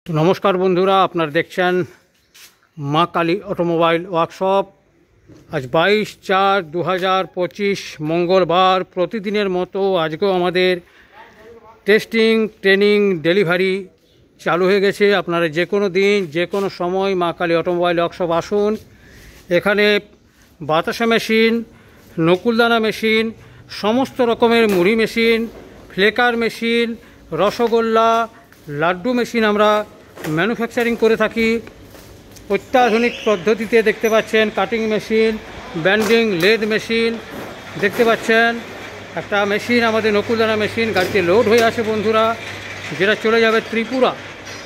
তো নমস্কার বন্ধুরা, আপনারা দেখছেন মা কালী অটোমোবাইল ওয়ার্কশপ। আজ 22/4/2025 মঙ্গলবার। প্রতিদিনের মতো আজকেও আমাদের টেস্টিং, ট্রেনিং, ডেলিভারি চালু হয়ে গেছে। আপনারা যে কোনো দিন যে কোনো সময় মা কালী অটোমোবাইল ওয়ার্কশপ আসুন। এখানে বাতাসা মেশিন, নকুলদানা মেশিন, সমস্ত রকমের মুড়ি machine, flaker machine, rasgulla, laddu machine আমরা ম্যানুফ্যাকচারিং করে থাকি অত্যাধুনিক পদ্ধতিতে। দেখতে পাচ্ছেন cutting machine, bending, lathe machine দেখতে পাচ্ছেন। একটা মেশিন আমাদের নকুলদানা মেশিন গাড়িতে লোড হয়ে আছে বন্ধুরা, যেটা চলে যাবে ত্রিপুরা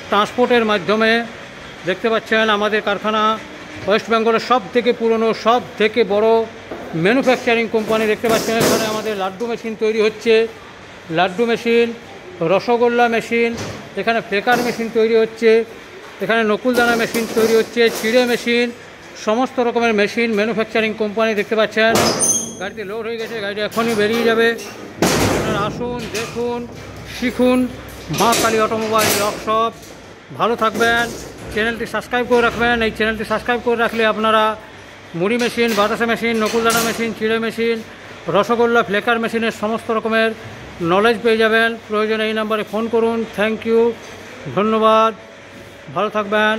ট্রান্সপোর্টের মাধ্যমে। দেখতে পাচ্ছেন আমাদের কারখানা ওয়েস্ট বেঙ্গলের সব থেকে পুরনো, সব থেকে বড় ম্যানুফ্যাকচারিং কোম্পানি। দেখতে পাচ্ছেন এখানে আমাদের লাড্ডু মেশিন তৈরি হচ্ছে, লাড্ডু মেশিন, রসগোল্লা মেশিন, এখানে ফ্লেকার মেশিন তৈরি হচ্ছে, এখানে নকুলদানা মেশিন তৈরি হচ্ছে, চিড়ে মেশিন, সমস্ত রকমের মেশিন ম্যানুফ্যাকচারিং কোম্পানি। দেখতে পাচ্ছেন গাড়িতে লোড হয়ে গেছে, গাড়িটা এখনই বেরিয়ে যাবে। আপনারা আসুন, দেখুন, শিখুন মা কালী অটোমোবাইল ওয়ার্কশপ। ভালো থাকবেন, চ্যানেলটি সাবস্ক্রাইব করে রাখবেন। এই চ্যানেলটি সাবস্ক্রাইব করে রাখলে আপনারা মুড়ি মেশিন, বাতাসা মেশিন, নকুলদানা মেশিন, চিড়ে মেশিন, রসগোল্লা, ফ্লেকার মেশিনের সমস্ত রকমের নলেজ পেয়ে যাবেন। প্রয়োজনে এই নাম্বারে ফোন করুন। থ্যাংক ইউ, ধন্যবাদ, ভালো থাকবেন।